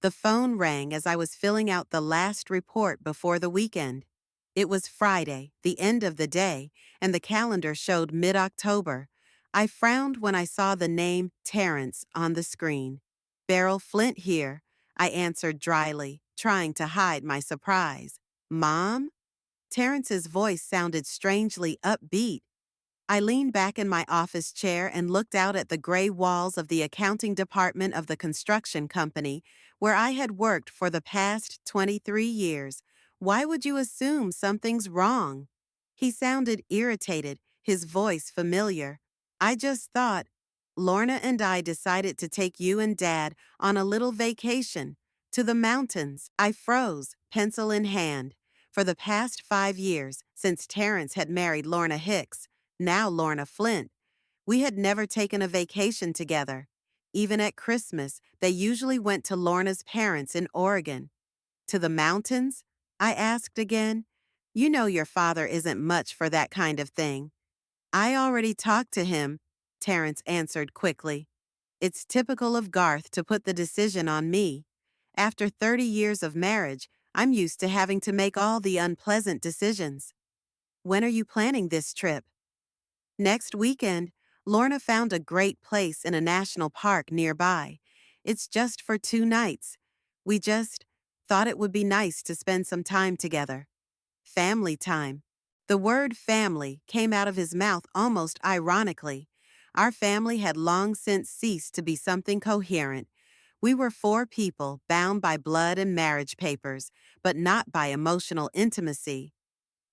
The phone rang as I was filling out the last report before the weekend. It was Friday, the end of the day, and the calendar showed mid-October. I frowned when I saw the name Terrence on the screen. Beryl Flint here, I answered dryly, trying to hide my surprise. Mom? Terrence's voice sounded strangely upbeat. I leaned back in my office chair and looked out at the gray walls of the accounting department of the construction company where I had worked for the past 23 years. Why would you assume something's wrong? He sounded irritated, his voice familiar. I just thought, Lorna and I decided to take you and Dad on a little vacation to the mountains. I froze, pencil in hand. For the past 5 years, since Terrence had married Lorna Hicks, now Lorna Flint, we had never taken a vacation together. Even at Christmas, they usually went to Lorna's parents in Oregon. To the mountains? I asked again. You know your father isn't much for that kind of thing. I already talked to him, Terrence answered quickly. It's typical of Garth to put the decision on me. After 30 years of marriage, I'm used to having to make all the unpleasant decisions. When are you planning this trip? Next weekend, Lorna found a great place in a national park nearby. It's just for 2 nights. We just thought it would be nice to spend some time together. Family time. The word family came out of his mouth almost ironically. Our family had long since ceased to be something coherent. We were 4 people bound by blood and marriage papers, but not by emotional intimacy.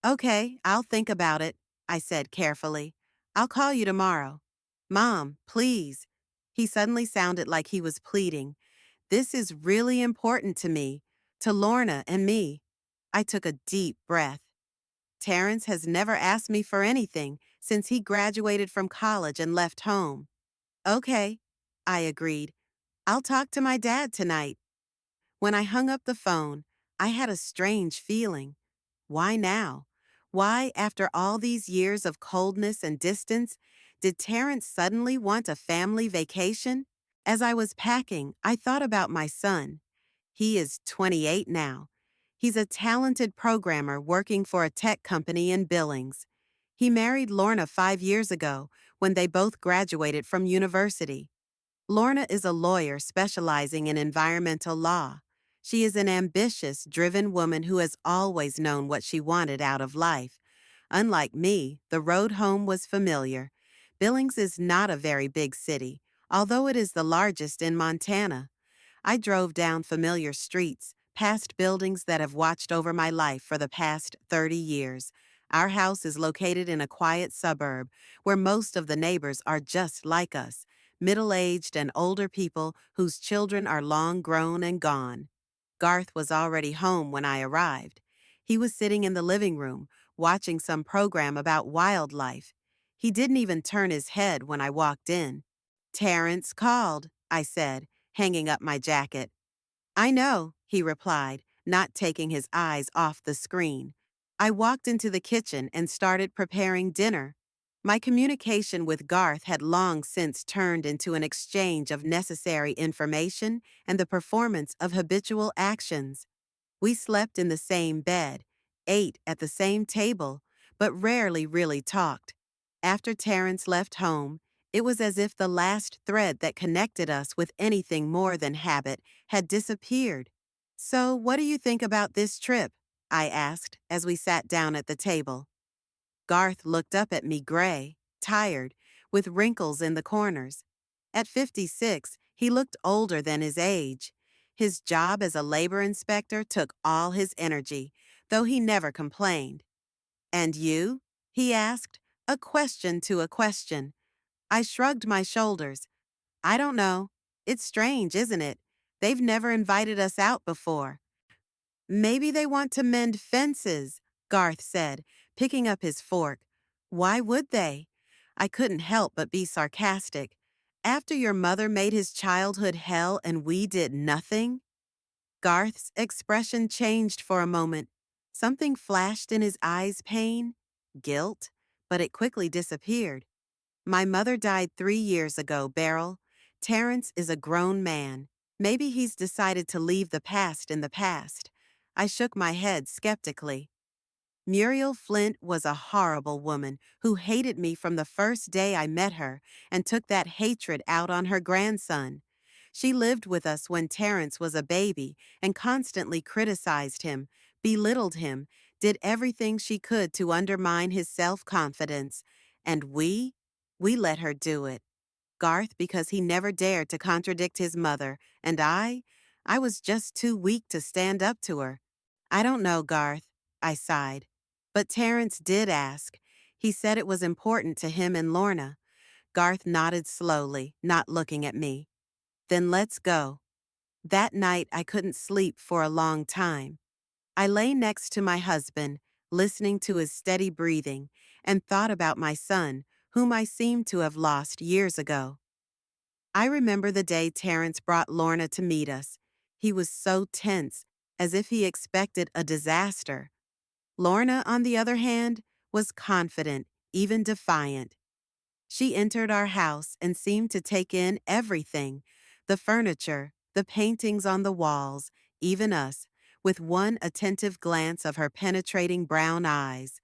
Okay, I'll think about it, I said carefully. I'll call you tomorrow. Mom, please. He suddenly sounded like he was pleading. This is really important to me, to Lorna and me. I took a deep breath. Terrence has never asked me for anything since he graduated from college and left home. Okay, I agreed. I'll talk to my dad tonight. When I hung up the phone, I had a strange feeling. Why now? Why, after all these years of coldness and distance, did Terrence suddenly want a family vacation? As I was packing, I thought about my son. He is 28 now. He's a talented programmer working for a tech company in Billings. He married Lorna 5 years ago when they both graduated from university. Lorna is a lawyer specializing in environmental law. She is an ambitious, driven woman who has always known what she wanted out of life. Unlike me, the road home was familiar. Billings is not a very big city, although it is the largest in Montana. I drove down familiar streets, past buildings that have watched over my life for the past 30 years. Our house is located in a quiet suburb where most of the neighbors are just like us, middle-aged and older people whose children are long grown and gone. Garth was already home when I arrived. He was sitting in the living room, watching some program about wildlife. He didn't even turn his head when I walked in. Terrence called, I said, hanging up my jacket. I know, he replied, not taking his eyes off the screen. I walked into the kitchen and started preparing dinner. My communication with Garth had long since turned into an exchange of necessary information and the performance of habitual actions. We slept in the same bed, ate at the same table, but rarely really talked. After Terrence left home, it was as if the last thread that connected us with anything more than habit had disappeared. So, what do you think about this trip? I asked as we sat down at the table. Garth looked up at me gray, tired, with wrinkles in the corners. At 56, he looked older than his age. His job as a labor inspector took all his energy, though he never complained. And you? He asked, a question to a question. I shrugged my shoulders. I don't know. It's strange, isn't it? They've never invited us out before. Maybe they want to mend fences, Garth said, picking up his fork. Why would they? I couldn't help but be sarcastic. After your mother made his childhood hell and we did nothing? Garth's expression changed for a moment. Something flashed in his eyes, pain, guilt, but it quickly disappeared. My mother died 3 years ago, Beryl. Terrence is a grown man. Maybe he's decided to leave the past in the past. I shook my head skeptically. Muriel Flint was a horrible woman who hated me from the first day I met her and took that hatred out on her grandson. She lived with us when Terrence was a baby and constantly criticized him, belittled him, did everything she could to undermine his self-confidence. And we let her do it. Garth because he never dared to contradict his mother, and I was just too weak to stand up to her. I don't know, Garth, I sighed. But Terrence did ask. He said it was important to him and Lorna. Garth nodded slowly, not looking at me. Then let's go. That night I couldn't sleep for a long time. I lay next to my husband, listening to his steady breathing, and thought about my son, whom I seemed to have lost years ago. I remember the day Terrence brought Lorna to meet us. He was so tense, as if he expected a disaster. Lorna, on the other hand, was confident, even defiant. She entered our house and seemed to take in everything, the furniture, the paintings on the walls, even us, with one attentive glance of her penetrating brown eyes.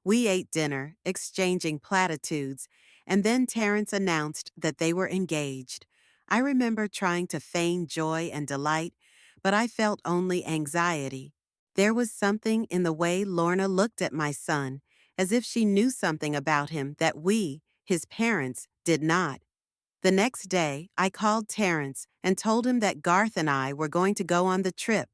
We ate dinner, exchanging platitudes, and then Terrence announced that they were engaged. I remember trying to feign joy and delight, but I felt only anxiety. There was something in the way Lorna looked at my son, as if she knew something about him that we, his parents, did not. The next day, I called Terrence and told him that Garth and I were going to go on the trip.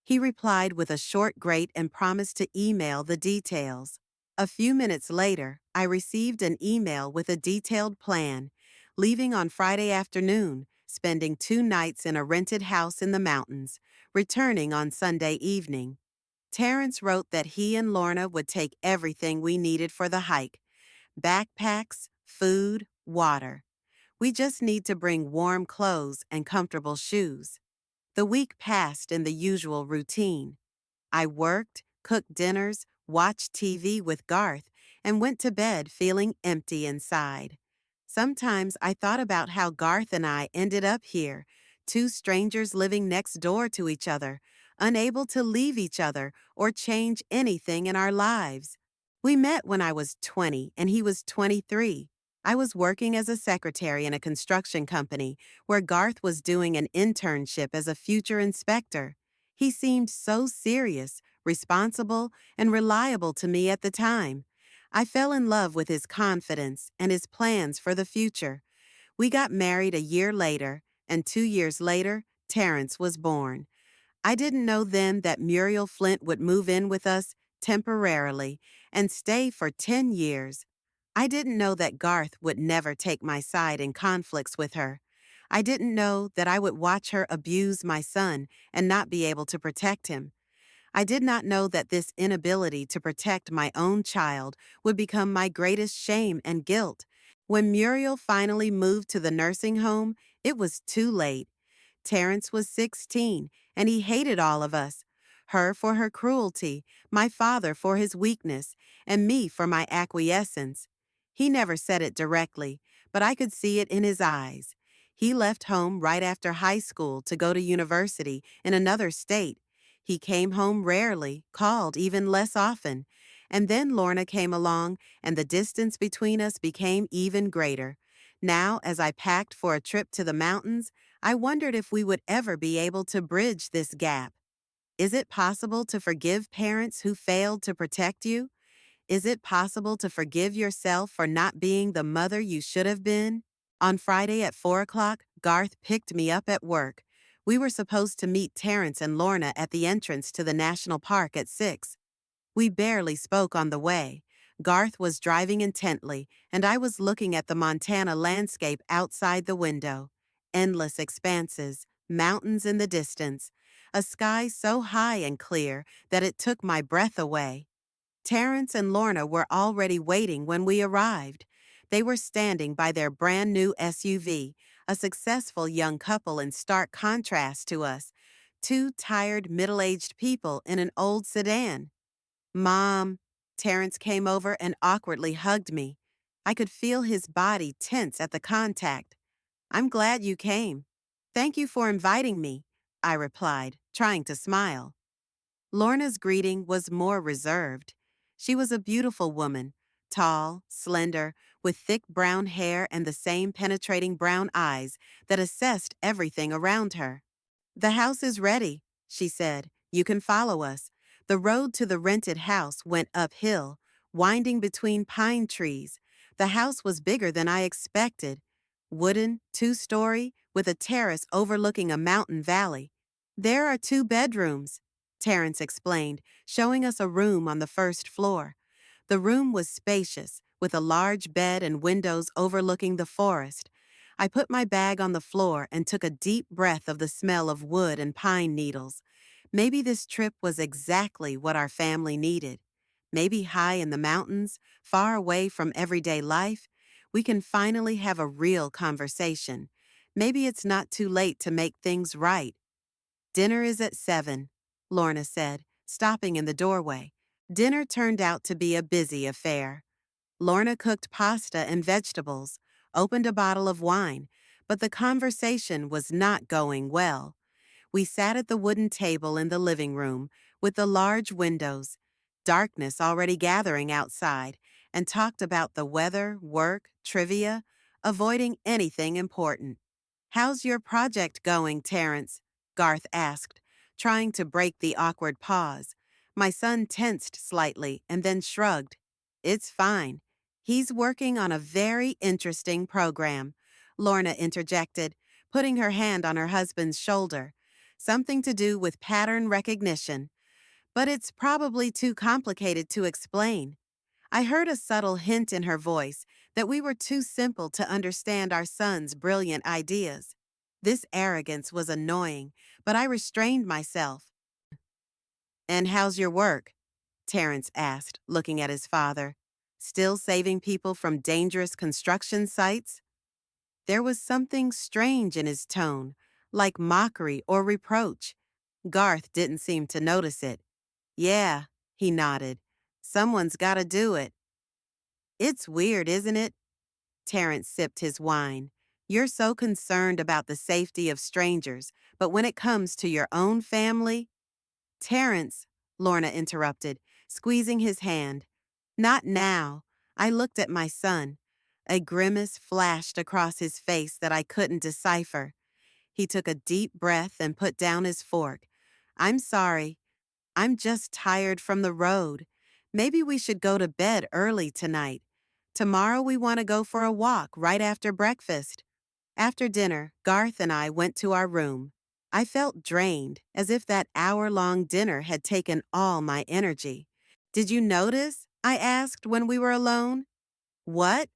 He replied with a short grate and promised to email the details. A few minutes later, I received an email with a detailed plan, leaving on Friday afternoon, spending 2 nights in a rented house in the mountains, returning on Sunday evening. Terrence wrote that he and Lorna would take everything we needed for the hike: backpacks, food, water. We just need to bring warm clothes and comfortable shoes. The week passed in the usual routine. I worked, cooked dinners, watched TV with Garth, and went to bed feeling empty inside. Sometimes I thought about how Garth and I ended up here, two strangers living next door to each other, unable to leave each other or change anything in our lives. We met when I was 20 and he was 23. I was working as a secretary in a construction company where Garth was doing an internship as a future inspector. He seemed so serious, responsible, and reliable to me at the time. I fell in love with his confidence and his plans for the future. We got married a year later, and 2 years later, Terrence was born. I didn't know then that Muriel Flint would move in with us temporarily and stay for 10 years. I didn't know that Garth would never take my side in conflicts with her. I didn't know that I would watch her abuse my son and not be able to protect him. I did not know that this inability to protect my own child would become my greatest shame and guilt. When Muriel finally moved to the nursing home, it was too late. Terrence was 16, and he hated all of us. Her for her cruelty, my father for his weakness, and me for my acquiescence. He never said it directly, but I could see it in his eyes. He left home right after high school to go to university in another state. He came home rarely, called even less often. And then Lorna came along, and the distance between us became even greater. Now, as I packed for a trip to the mountains, I wondered if we would ever be able to bridge this gap. Is it possible to forgive parents who failed to protect you? Is it possible to forgive yourself for not being the mother you should have been? On Friday at 4 o'clock, Garth picked me up at work. We were supposed to meet Terrence and Lorna at the entrance to the national park at 6. We barely spoke on the way. Garth was driving intently, and I was looking at the Montana landscape outside the window. Endless expanses, mountains in the distance, a sky so high and clear that it took my breath away. Terrence and Lorna were already waiting when we arrived. They were standing by their brand new SUV, a successful young couple in stark contrast to us, two tired middle-aged people in an old sedan. Mom, Terrence came over and awkwardly hugged me. I could feel his body tense at the contact. I'm glad you came. Thank you for inviting me, I replied, trying to smile. Lorna's greeting was more reserved. She was a beautiful woman, tall, slender, with thick brown hair and the same penetrating brown eyes that assessed everything around her. The house is ready, she said. You can follow us. The road to the rented house went uphill, winding between pine trees. The house was bigger than I expected. Wooden, two-story, with a terrace overlooking a mountain valley. There are 2 bedrooms, Terrence explained, showing us a room on the first floor. The room was spacious, with a large bed and windows overlooking the forest. I put my bag on the floor and took a deep breath of the smell of wood and pine needles. Maybe this trip was exactly what our family needed. Maybe high in the mountains, far away from everyday life, we can finally have a real conversation. Maybe it's not too late to make things right. Dinner is at 7, Lorna said, stopping in the doorway. Dinner turned out to be a busy affair. Lorna cooked pasta and vegetables, opened a bottle of wine, but the conversation was not going well. We sat at the wooden table in the living room with the large windows, darkness already gathering outside, and talked about the weather, work, trivia, avoiding anything important. How's your project going, Terrence? Garth asked, trying to break the awkward pause. My son tensed slightly and then shrugged. It's fine. He's working on a very interesting program, Lorna interjected, putting her hand on her husband's shoulder. Something to do with pattern recognition. But it's probably too complicated to explain. I heard a subtle hint in her voice that we were too simple to understand our son's brilliant ideas. This arrogance was annoying, but I restrained myself. And how's your work? Terrence asked, looking at his father. Still saving people from dangerous construction sites? There was something strange in his tone, like mockery or reproach. Garth didn't seem to notice it. Yeah, he nodded. Someone's gotta do it. It's weird, isn't it? Terrence sipped his wine. You're so concerned about the safety of strangers, but when it comes to your own family— Terrence, Lorna interrupted, squeezing his hand. Not now. I looked at my son. A grimace flashed across his face that I couldn't decipher. He took a deep breath and put down his fork. I'm sorry. I'm just tired from the road. Maybe we should go to bed early tonight. Tomorrow we want to go for a walk right after breakfast. After dinner, Garth and I went to our room. I felt drained, as if that hour-long dinner had taken all my energy. Did you notice? I asked when we were alone. What?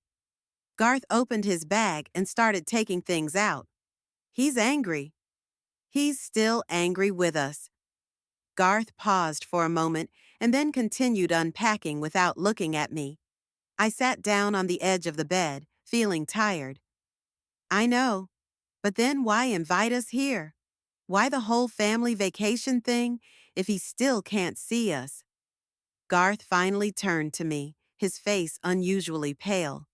Garth opened his bag and started taking things out. He's angry. He's still angry with us. Garth paused for a moment and then continued unpacking without looking at me. I sat down on the edge of the bed, feeling tired. I know, but then why invite us here? Why the whole family vacation thing if he still can't see us? Garth finally turned to me, his face unusually pale.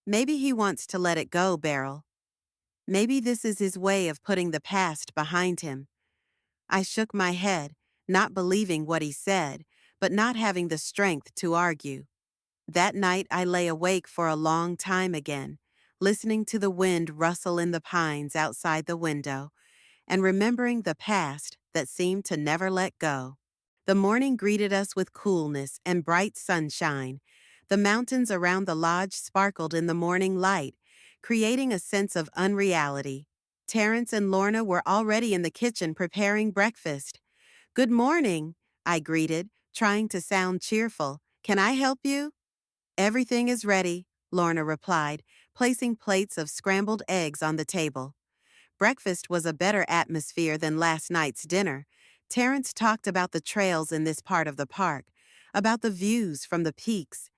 Maybe he wants to let it go, Beryl. Maybe this is his way of putting the past behind him. I shook my head, not believing what he said, but not having the strength to argue. That night I lay awake for a long time again, listening to the wind rustle in the pines outside the window, and remembering the past that seemed to never let go. The morning greeted us with coolness and bright sunshine. The mountains around the lodge sparkled in the morning light, creating a sense of unreality. Terrence and Lorna were already in the kitchen preparing breakfast. Good morning, I greeted, trying to sound cheerful. Can I help you? Everything is ready, Lorna replied, placing plates of scrambled eggs on the table. Breakfast was a better atmosphere than last night's dinner. Terrence talked about the trails in this part of the park, about the views from the peaks.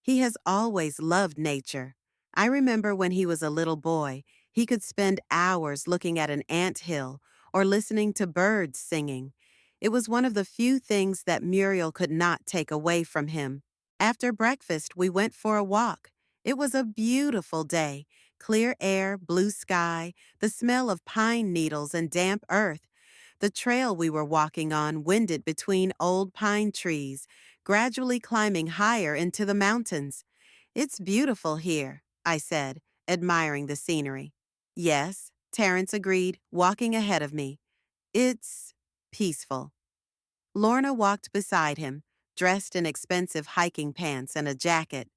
He has always loved nature. I remember when he was a little boy, he could spend hours looking at an ant hill or listening to birds singing. It was one of the few things that Muriel could not take away from him. After breakfast, we went for a walk. It was a beautiful day, clear air, blue sky, the smell of pine needles and damp earth. The trail we were walking on winded between old pine trees, gradually climbing higher into the mountains. It's beautiful here, I said, admiring the scenery. Yes, Terence agreed, walking ahead of me. It's peaceful. Lorna walked beside him, dressed in expensive hiking pants and a jacket.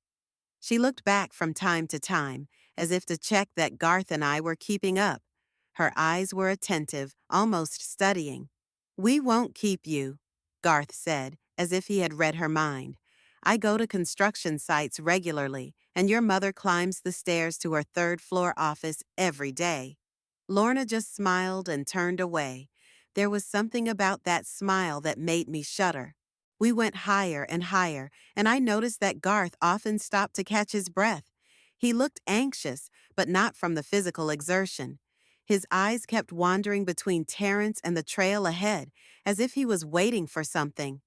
She looked back from time to time, as if to check that Garth and I were keeping up. Her eyes were attentive, almost studying. "We won't keep you," Garth said, as if he had read her mind. "I go to construction sites regularly, and your mother climbs the stairs to her third-floor office every day." Lorna just smiled and turned away. There was something about that smile that made me shudder. We went higher and higher, and I noticed that Garth often stopped to catch his breath. He looked anxious, but not from the physical exertion. His eyes kept wandering between Terence and the trail ahead, as if he was waiting for something.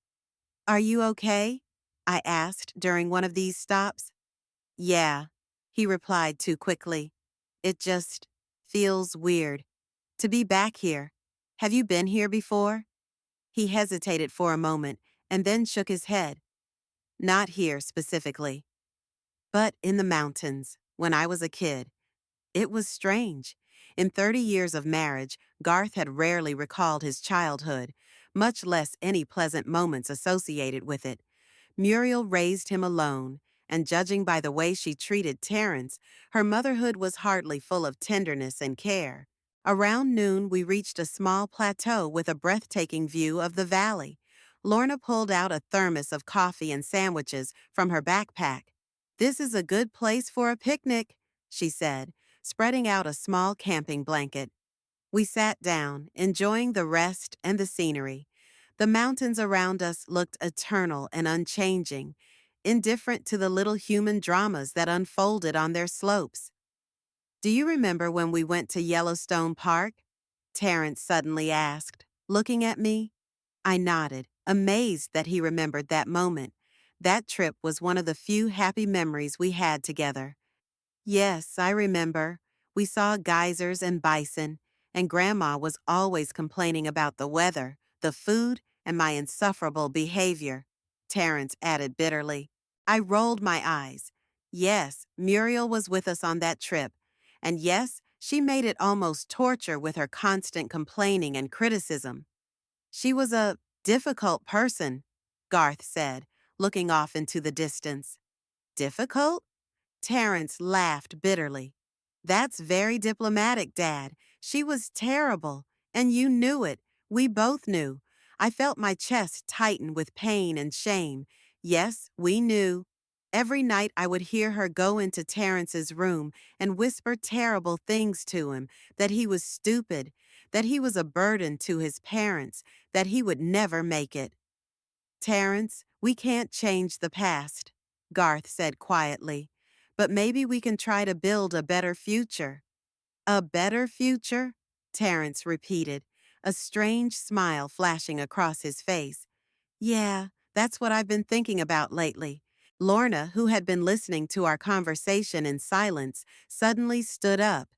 "Are you okay?" I asked during one of these stops. "Yeah," he replied too quickly. "It just feels weird to be back here. Have you been here before?" He hesitated for a moment and then shook his head. "Not here specifically, but in the mountains, when I was a kid." It was strange. In 30 years of marriage, Garth had rarely recalled his childhood, much less any pleasant moments associated with it. Muriel raised him alone, and judging by the way she treated Terence, her motherhood was hardly full of tenderness and care. Around noon, we reached a small plateau with a breathtaking view of the valley. Lorna pulled out a thermos of coffee and sandwiches from her backpack. "This is a good place for a picnic," she said, spreading out a small camping blanket. We sat down, enjoying the rest and the scenery. The mountains around us looked eternal and unchanging, indifferent to the little human dramas that unfolded on their slopes. "Do you remember when we went to Yellowstone Park?" Terence suddenly asked, looking at me. I nodded, amazed that he remembered that moment. That trip was one of the few happy memories we had together. "Yes, I remember. We saw geysers and bison, and Grandma was always complaining about the weather, the food, and my insufferable behavior," Terence added bitterly. I rolled my eyes. Yes, Muriel was with us on that trip. And yes, she made it almost torture with her constant complaining and criticism. "She was a difficult person," Garth said, looking off into the distance. "Difficult?" Terence laughed bitterly. "That's very diplomatic, Dad. She was terrible, and you knew it. We both knew." I felt my chest tighten with pain and shame. Yes, we knew. Every night I would hear her go into Terence's room and whisper terrible things to him, that he was stupid, that he was a burden to his parents, that he would never make it. "Terence, we can't change the past," Garth said quietly. "But maybe we can try to build a better future." "A better future?" Terence repeated, a strange smile flashing across his face. "Yeah, that's what I've been thinking about lately." Lorna, who had been listening to our conversation in silence, suddenly stood up.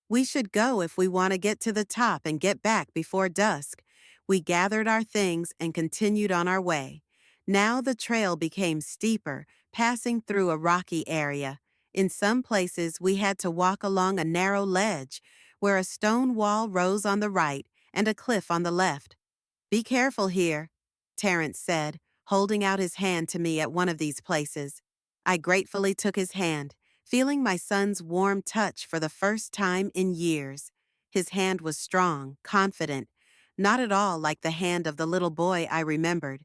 "We should go if we want to get to the top and get back before dusk." We gathered our things and continued on our way. Now the trail became steeper, passing through a rocky area. In some places, we had to walk along a narrow ledge, where a stone wall rose on the right and a cliff on the left. "Be careful here," Terence said, holding out his hand to me at one of these places. I gratefully took his hand, feeling my son's warm touch for the first time in years. His hand was strong, confident, not at all like the hand of the little boy I remembered.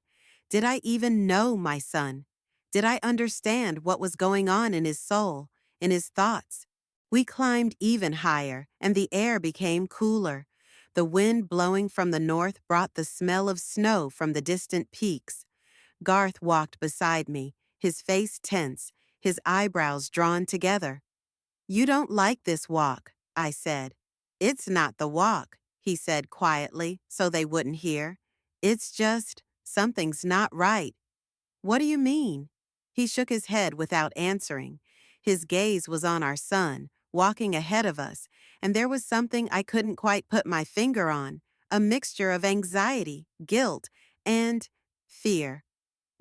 Did I even know my son? Did I understand what was going on in his soul, in his thoughts? We climbed even higher, and the air became cooler. The wind blowing from the north brought the smell of snow from the distant peaks. Garth walked beside me, his face tense, his eyebrows drawn together. "You don't like this walk," I said. "It's not the walk," he said quietly, so they wouldn't hear. "It's just, something's not right." "What do you mean?" He shook his head without answering. His gaze was on our son, walking ahead of us, and there was something I couldn't quite put my finger on, a mixture of anxiety, guilt, and fear.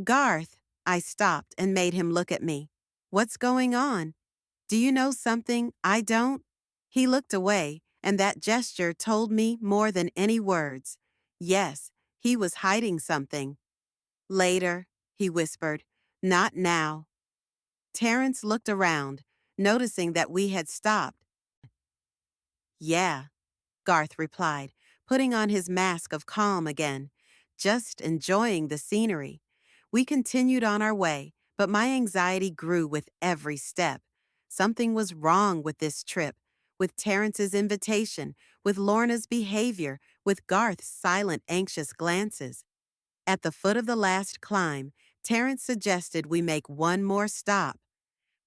Garth, I stopped and made him look at me. What's going on? Do you know something I don't? He looked away, and that gesture told me more than any words. Yes, he was hiding something. Later, he whispered. Not now. Terrence looked around, noticing that we had stopped. Yeah, Garth replied, putting on his mask of calm again, just enjoying the scenery. We continued on our way, but my anxiety grew with every step. Something was wrong with this trip, with Terrence's invitation, with Lorna's behavior, with Garth's silent, anxious glances. At the foot of the last climb, Terrence suggested we make one more stop.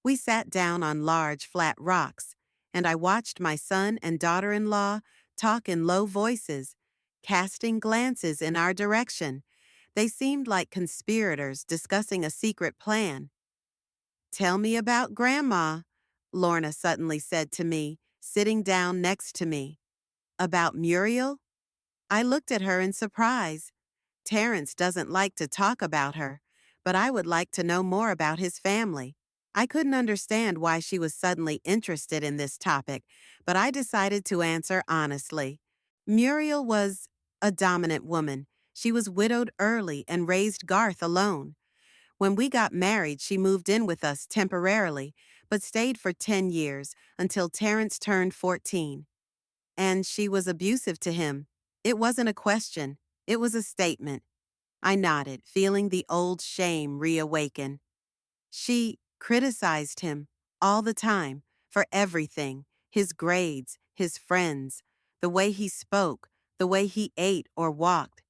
We sat down on large, flat rocks, and I watched my son and daughter-in-law talk in low voices, casting glances in our direction. They seemed like conspirators discussing a secret plan. Tell me about Grandma, Lorna suddenly said to me, sitting down next to me. About Muriel? I looked at her in surprise. Terrence doesn't like to talk about her, but I would like to know more about his family. I couldn't understand why she was suddenly interested in this topic, but I decided to answer honestly. Muriel was a dominant woman. She was widowed early and raised Garth alone. When we got married, she moved in with us temporarily, but stayed for 10 years until Terrence turned 14. And she was abusive to him. It wasn't a question, it was a statement. I nodded, feeling the old shame reawaken. She criticized him all the time for everything, his grades, his friends, the way he spoke, the way he ate or walked.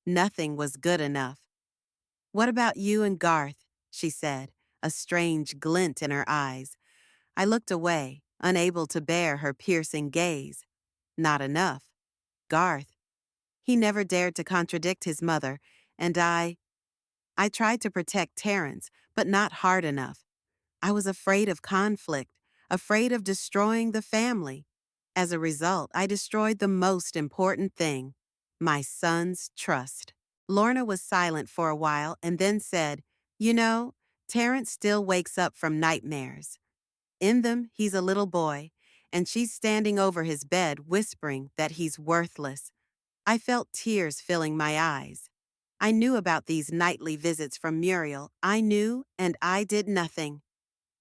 Nothing was good enough. What about you and Garth? She said, a strange glint in her eyes. I looked away, unable to bear her piercing gaze. Not enough. Garth. He never dared to contradict his mother, and I tried to protect Terrence, but not hard enough. I was afraid of conflict, afraid of destroying the family. As a result, I destroyed the most important thing, my son's trust. Lorna was silent for a while and then said, You know, Terrence still wakes up from nightmares. In them, he's a little boy, and she's standing over his bed whispering that he's worthless. I felt tears filling my eyes. I knew about these nightly visits from Muriel. I knew, and I did nothing.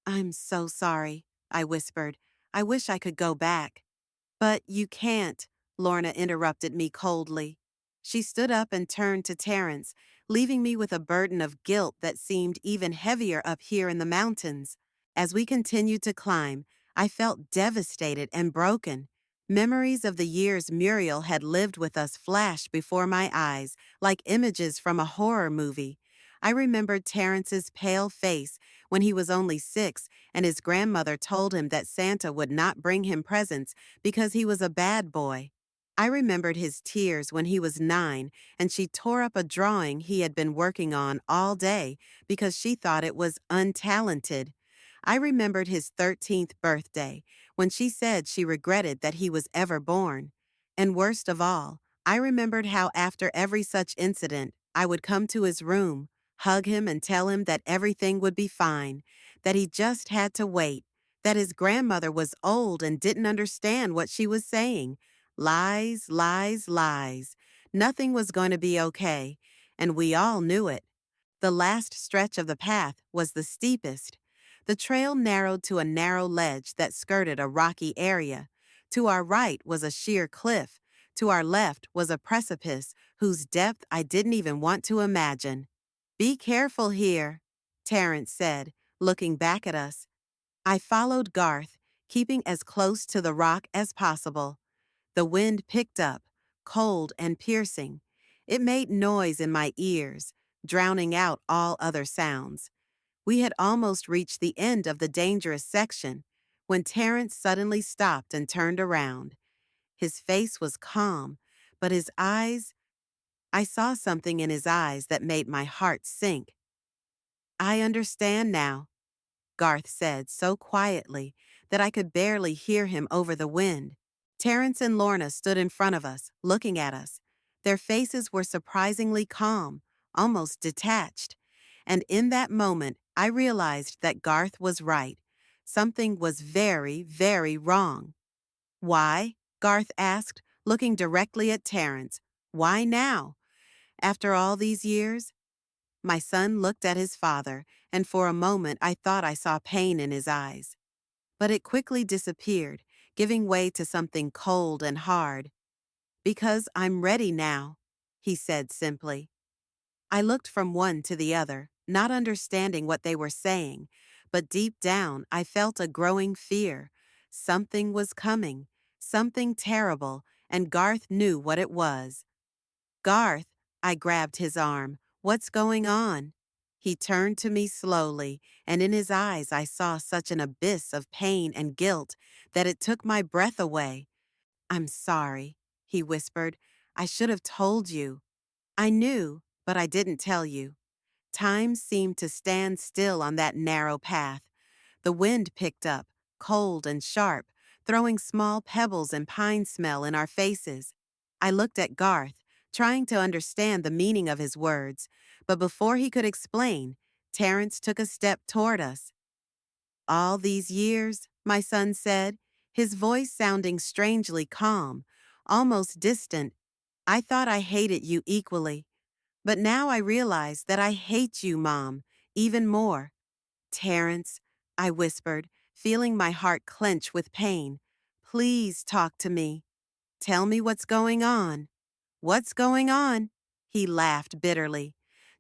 I'm so sorry, I whispered. I wish I could go back. But you can't, Lorna interrupted me coldly. She stood up and turned to Terrence, leaving me with a burden of guilt that seemed even heavier up here in the mountains. As we continued to climb, I felt devastated and broken. Memories of the years Muriel had lived with us flashed before my eyes, like images from a horror movie. I remembered Terrence's pale face when he was only 6 and his grandmother told him that Santa would not bring him presents because he was a bad boy. I remembered his tears when he was 9 and she tore up a drawing he had been working on all day because she thought it was untalented. I remembered his 13th birthday when she said she regretted that he was ever born. And worst of all, I remembered how after every such incident, I would come to his room, hug him and tell him that everything would be fine, that he just had to wait, that his grandmother was old and didn't understand what she was saying. Lies, lies, lies. Nothing was going to be okay, and we all knew it. The last stretch of the path was the steepest. The trail narrowed to a narrow ledge that skirted a rocky area. To our right was a sheer cliff. To our left was a precipice whose depth I didn't even want to imagine. Be careful here, Terrence said, looking back at us. I followed Garth, keeping as close to the rock as possible. The wind picked up, cold and piercing. It made noise in my ears, drowning out all other sounds. We had almost reached the end of the dangerous section when Terrence suddenly stopped and turned around. His face was calm, but his eyes, I saw something in his eyes that made my heart sink. I understand now, Garth said so quietly that I could barely hear him over the wind. Terrence and Lorna stood in front of us, looking at us. Their faces were surprisingly calm, almost detached. And in that moment, I realized that Garth was right. Something was very, very wrong. Why? Garth asked, looking directly at Terrence. Why now? After all these years? My son looked at his father, and for a moment I thought I saw pain in his eyes. But it quickly disappeared, giving way to something cold and hard. Because I'm ready now, he said simply. I looked from one to the other, not understanding what they were saying, but deep down I felt a growing fear. Something was coming, something terrible, and Garth knew what it was. Garth, I grabbed his arm. What's going on? He turned to me slowly, and in his eyes I saw such an abyss of pain and guilt that it took my breath away. I'm sorry, he whispered. I should have told you. I knew, but I didn't tell you. Time seemed to stand still on that narrow path. The wind picked up, cold and sharp, throwing small pebbles and pine smell in our faces. I looked at Garth, trying to understand the meaning of his words, but before he could explain, Terrence took a step toward us. All these years, my son said, his voice sounding strangely calm, almost distant, I thought I hated you equally. But now I realize that I hate you, Mom, even more. Terrence, I whispered, feeling my heart clench with pain. Please talk to me. Tell me what's going on. What's going on? He laughed bitterly.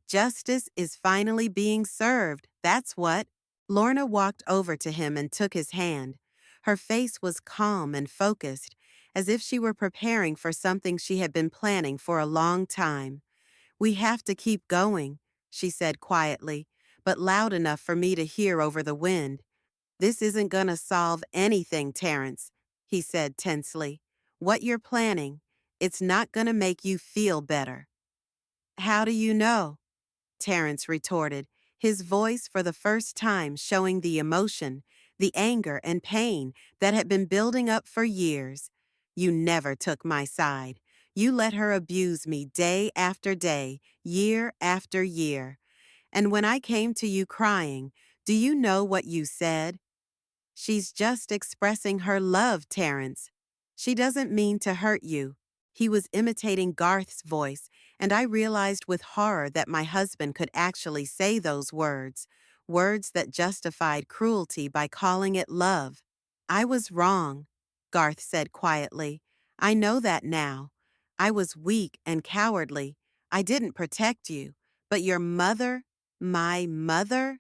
Justice is finally being served, that's what. Lorna walked over to him and took his hand. Her face was calm and focused, as if she were preparing for something she had been planning for a long time. We have to keep going, she said quietly, but loud enough for me to hear over the wind. This isn't gonna solve anything, Terrence, he said tensely. What you're planning, it's not gonna make you feel better. How do you know? Terrence retorted, his voice for the first time showing the emotion, the anger and pain that had been building up for years. You never took my side. You let her abuse me day after day, year after year. And when I came to you crying, do you know what you said? She's just expressing her love, Terrence. She doesn't mean to hurt you. He was imitating Garth's voice, and I realized with horror that my husband could actually say those words, words that justified cruelty by calling it love. I was wrong, Garth said quietly. I know that now. I was weak and cowardly. I didn't protect you. But your mother, my mother?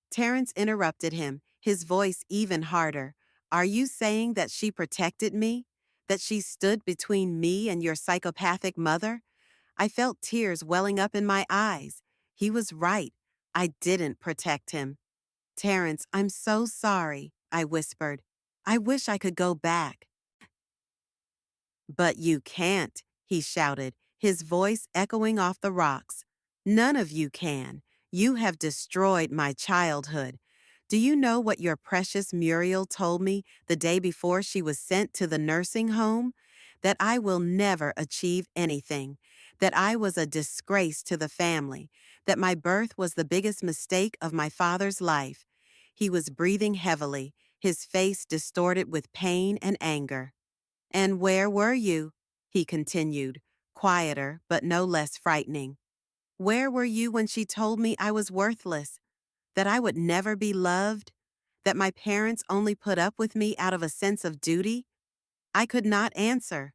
Terrence interrupted him, his voice even harder. Are you saying that she protected me? That she stood between me and your psychopathic mother? I felt tears welling up in my eyes. He was right. I didn't protect him. Terrence, I'm so sorry, I whispered. I wish I could go back. But you can't, he shouted, his voice echoing off the rocks. None of you can. You have destroyed my childhood. Do you know what your precious Muriel told me the day before she was sent to the nursing home? That I will never achieve anything, that I was a disgrace to the family, that my birth was the biggest mistake of my father's life. He was breathing heavily, his face distorted with pain and anger. And where were you? He continued, quieter but no less frightening. Where were you when she told me I was worthless, that I would never be loved, that my parents only put up with me out of a sense of duty? I could not answer.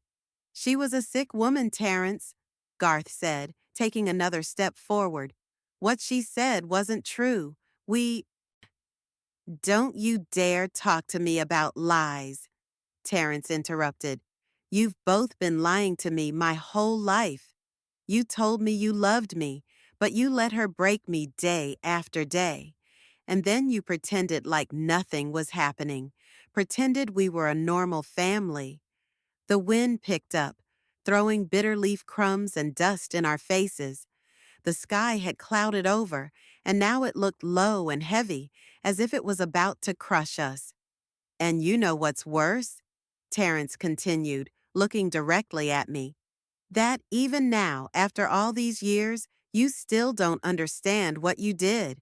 She was a sick woman, Terrence, Garth said, taking another step forward. What she said wasn't true. Don't you dare talk to me about lies, Terrence interrupted. You've both been lying to me my whole life. You told me you loved me, but you let her break me day after day. And then you pretended like nothing was happening, pretended we were a normal family. The wind picked up, throwing bitter leaf crumbs and dust in our faces. The sky had clouded over, and now it looked low and heavy, as if it was about to crush us. And you know what's worse? Terrence continued, looking directly at me. That even now, after all these years, you still don't understand what you did.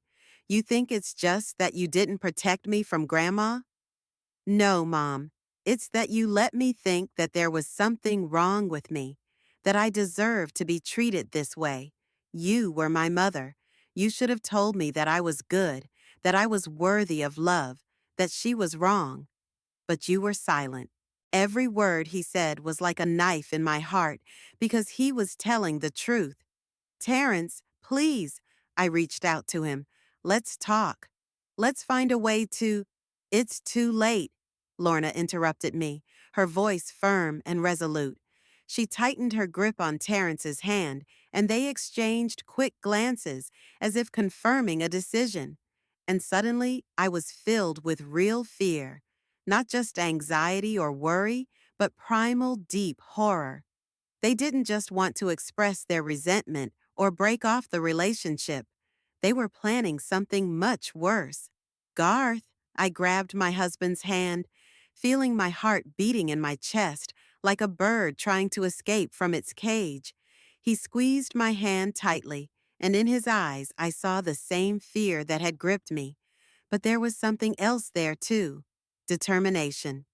You think it's just that you didn't protect me from Grandma? No, Mom. It's that you let me think that there was something wrong with me, that I deserved to be treated this way. You were my mother. You should have told me that I was good, that I was worthy of love, that she was wrong. But you were silent. Every word he said was like a knife in my heart because he was telling the truth. Terrence, please. I reached out to him. Let's talk. Let's find a way to. It's too late, Lorna interrupted me, her voice firm and resolute. She tightened her grip on Terrence's hand, and they exchanged quick glances as if confirming a decision. And suddenly, I was filled with real fear. Not just anxiety or worry, but primal, deep horror. They didn't just want to express their resentment or break off the relationship. They were planning something much worse. Garth, I grabbed my husband's hand, feeling my heart beating in my chest like a bird trying to escape from its cage. He squeezed my hand tightly, and in his eyes I saw the same fear that had gripped me. But there was something else there, too. Determination.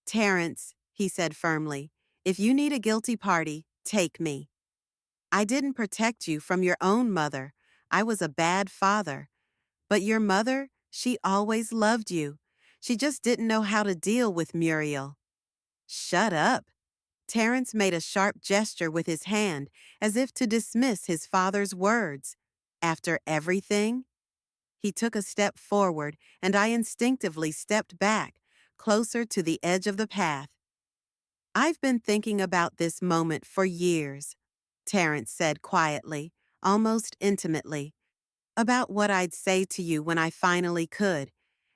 Terrence, he said firmly, if you need a guilty party, take me. I didn't protect you from your own mother. I was a bad father. But your mother, she always loved you. She just didn't know how to deal with Muriel. Shut up. Terrence made a sharp gesture with his hand, as if to dismiss his father's words. After everything? He took a step forward, and I instinctively stepped back, closer to the edge of the path. I've been thinking about this moment for years, Terrence said quietly, almost intimately, about what I'd say to you when I finally could.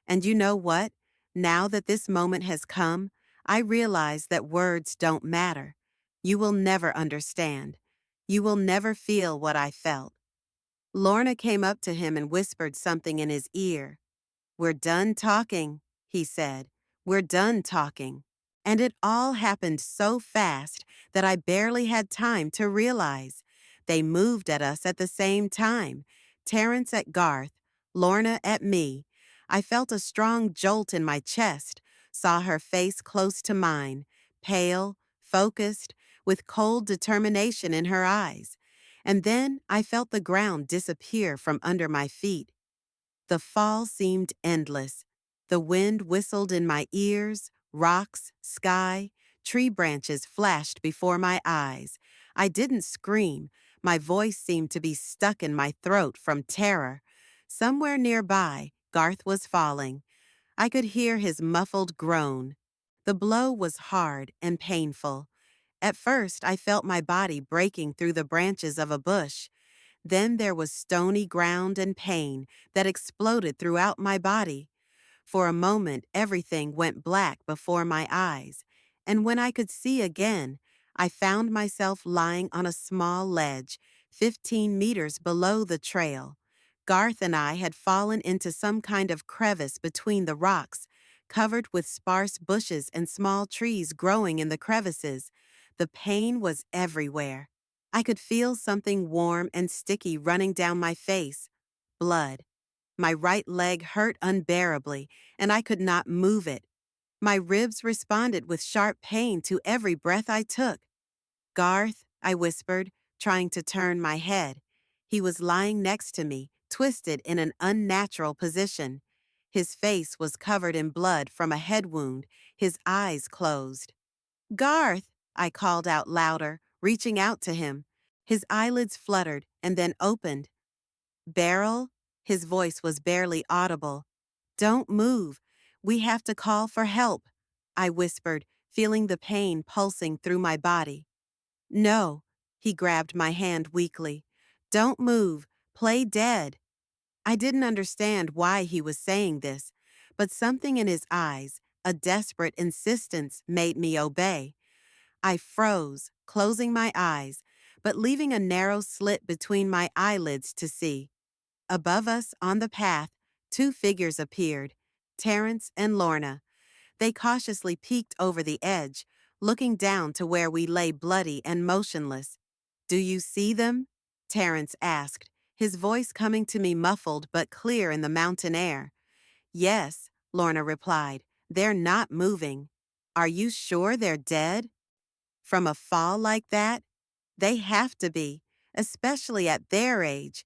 And you know what? Now that this moment has come, I realize that words don't matter. You will never understand. You will never feel what I felt. Lorna came up to him and whispered something in his ear. We're done talking, he said. We're done talking. And it all happened so fast that I barely had time to realize. They moved at us at the same time. Terrence at Garth, Lorna at me. I felt a strong jolt in my chest, saw her face close to mine, pale, focused, with cold determination in her eyes. And then I felt the ground disappear from under my feet. The fall seemed endless. The wind whistled in my ears, rocks, sky, tree branches flashed before my eyes. I didn't scream. My voice seemed to be stuck in my throat from terror. Somewhere nearby, Garth was falling. I could hear his muffled groan. The blow was hard and painful. At first, I felt my body breaking through the branches of a bush. Then there was stony ground and pain that exploded throughout my body. For a moment, everything went black before my eyes, and when I could see again, I found myself lying on a small ledge, 15 meters below the trail. Garth and I had fallen into some kind of crevice between the rocks, covered with sparse bushes and small trees growing in the crevices. The pain was everywhere. I could feel something warm and sticky running down my face. Blood. My right leg hurt unbearably, and I could not move it. My ribs responded with sharp pain to every breath I took. Garth, I whispered, trying to turn my head. He was lying next to me, twisted in an unnatural position. His face was covered in blood from a head wound, his eyes closed. Garth, I called out louder, reaching out to him. His eyelids fluttered and then opened. Beryl? His voice was barely audible. Don't move. We have to call for help, I whispered, feeling the pain pulsing through my body. No, he grabbed my hand weakly. Don't move. Play dead. I didn't understand why he was saying this, but something in his eyes, a desperate insistence, made me obey. I froze, closing my eyes, but leaving a narrow slit between my eyelids to see. Above us, on the path, two figures appeared, Terrence and Lorna. They cautiously peeked over the edge, looking down to where we lay bloody and motionless. "Do you see them?" Terence asked, his voice coming to me muffled but clear in the mountain air. "Yes," Lorna replied. "They're not moving." "Are you sure they're dead?" "From a fall like that? They have to be, especially at their age."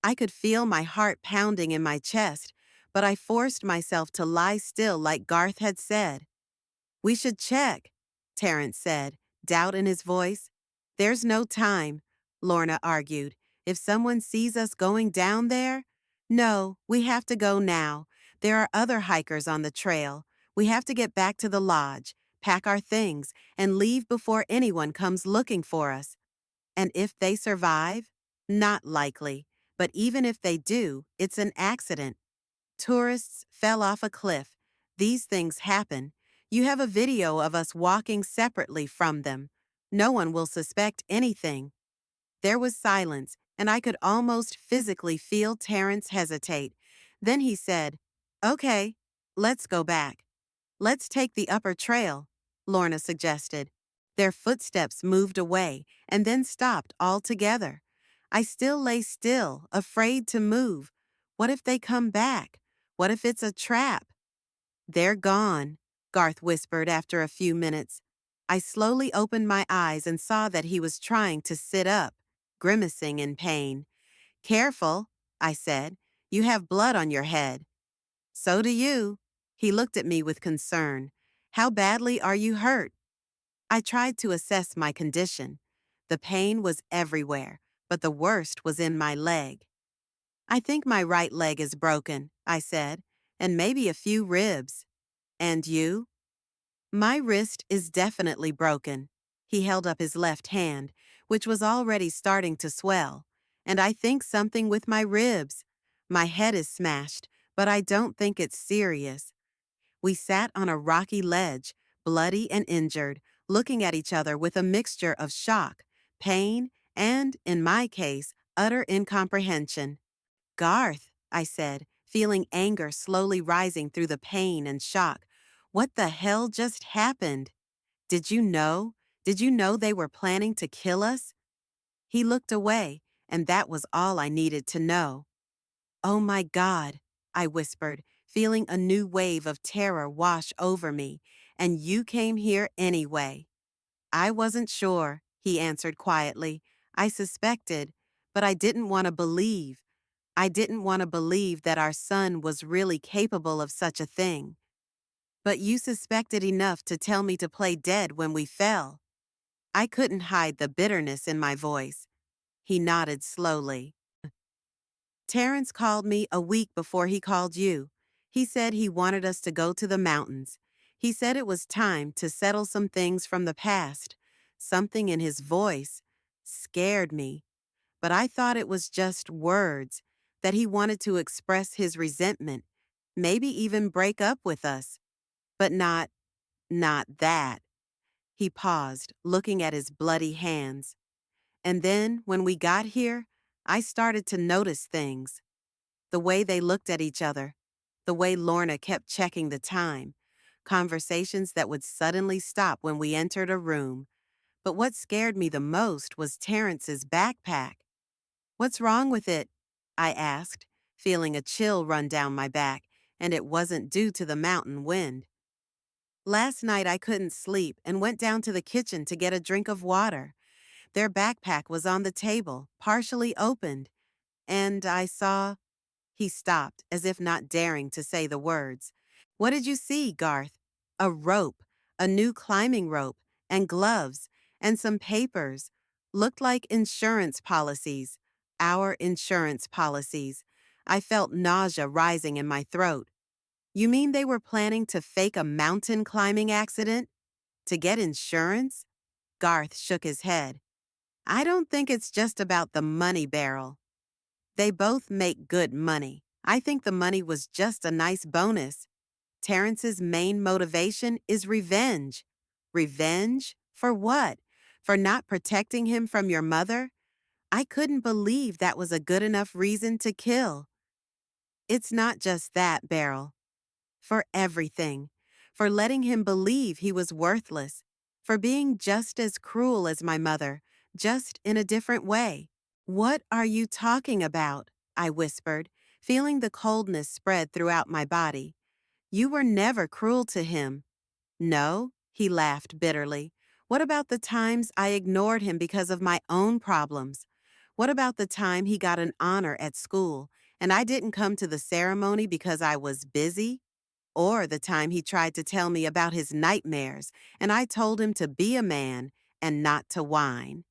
I could feel my heart pounding in my chest, but I forced myself to lie still like Garth had said. "We should check," Terence said, doubt in his voice. "There's no time," Lorna argued. "If someone sees us going down there—" "No, we have to go now. There are other hikers on the trail. We have to get back to the lodge, pack our things, and leave before anyone comes looking for us." "And if they survive?" "Not likely. But even if they do, it's an accident. Tourists fell off a cliff. These things happen. You have a video of us walking separately from them. No one will suspect anything." There was silence, and I could almost physically feel Terence hesitate. Then he said, "Okay, let's go back." "Let's take the upper trail," Lorna suggested. Their footsteps moved away and then stopped altogether. I still lay still, afraid to move. What if they come back? What if it's a trap? "They're gone," Garth whispered after a few minutes. I slowly opened my eyes and saw that he was trying to sit up, grimacing in pain. "Careful," I said. "You have blood on your head." "So do you." He looked at me with concern. "How badly are you hurt?" I tried to assess my condition. The pain was everywhere, but the worst was in my leg. "I think my right leg is broken," I said, "and maybe a few ribs." "And you?" "My wrist is definitely broken." He held up his left hand, which was already starting to swell. "And I think something with my ribs. My head is smashed, but I don't think it's serious." We sat on a rocky ledge, bloody and injured, looking at each other with a mixture of shock, pain, and, in my case, utter incomprehension. "Garth," I said, feeling anger slowly rising through the pain and shock. "What the hell just happened? Did you know? Did you know they were planning to kill us?" He looked away, and that was all I needed to know. "Oh my God," I whispered, feeling a new wave of terror wash over me. "And you came here anyway." "I wasn't sure," he answered quietly. "I suspected, but I didn't want to believe. I didn't want to believe that our son was really capable of such a thing." "But you suspected enough to tell me to play dead when we fell." I couldn't hide the bitterness in my voice. He nodded slowly. "Terence called me a week before he called you. He said he wanted us to go to the mountains. He said it was time to settle some things from the past." Something in his voice scared me, but I thought it was just words, that he wanted to express his resentment, maybe even break up with us. But not that. He paused, looking at his bloody hands. "And then, when we got here, I started to notice things. The way they looked at each other, the way Lorna kept checking the time, conversations that would suddenly stop when we entered a room. But what scared me the most was Terrence's backpack." "What's wrong with it?" I asked, feeling a chill run down my back, and it wasn't due to the mountain wind. "Last night I couldn't sleep and went down to the kitchen to get a drink of water. Their backpack was on the table, partially opened, and I saw—" He stopped, as if not daring to say the words. "What did you see, Garth?" "A rope, a new climbing rope, and gloves, and some papers. Looked like insurance policies. Our insurance policies." I felt nausea rising in my throat. "You mean they were planning to fake a mountain climbing accident? To get insurance?" Garth shook his head. "I don't think it's just about the money barrel. They both make good money. I think the money was just a nice bonus. Terrence's main motivation is revenge." "Revenge? For what? For not protecting him from your mother?" I couldn't believe that was a good enough reason to kill. "It's not just that, Beryl. For everything. for letting him believe he was worthless, for being just as cruel as my mother, just in a different way. What are you talking about? I whispered, feeling the coldness spread throughout my body. You were never cruel to him. No, he laughed bitterly. What about the times I ignored him because of my own problems? What about the time he got an honor at school and I didn't come to the ceremony because I was busy? Or the time he tried to tell me about his nightmares and I told him to be a man and not to whine?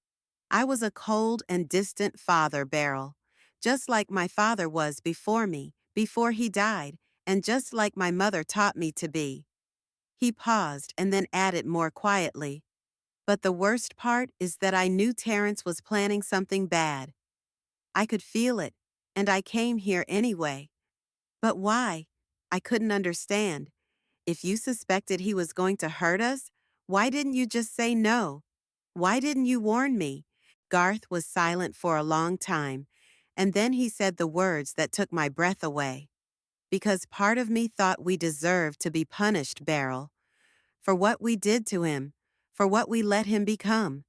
I was a cold and distant father, Beryl, just like my father was before me, before he died, and just like my mother taught me to be. He paused and then added more quietly, but the worst part is that I knew Terrence was planning something bad. I could feel it, and I came here anyway. But why? I couldn't understand. If you suspected he was going to hurt us, why didn't you just say no? Why didn't you warn me? Garth was silent for a long time, and then he said the words that took my breath away. Because part of me thought we deserved to be punished, Beryl, for what we did to him, for what we let him become.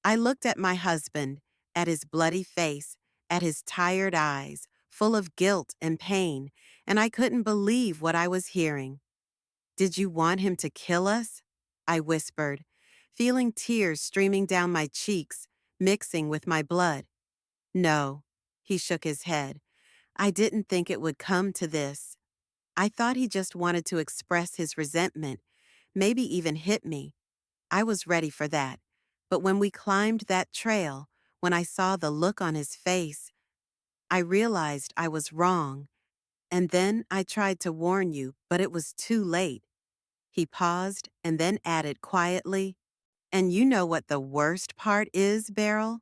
I looked at my husband, at his bloody face, at his tired eyes, full of guilt and pain, and I couldn't believe what I was hearing. Did you want him to kill us? I whispered, feeling tears streaming down my cheeks, mixing with my blood. No, he shook his head. I didn't think it would come to this. I thought he just wanted to express his resentment, maybe even hit me. I was ready for that. But when we climbed that trail, when I saw the look on his face, I realized I was wrong. And then I tried to warn you, but it was too late. He paused and then added quietly, and you know what the worst part is, Beryl?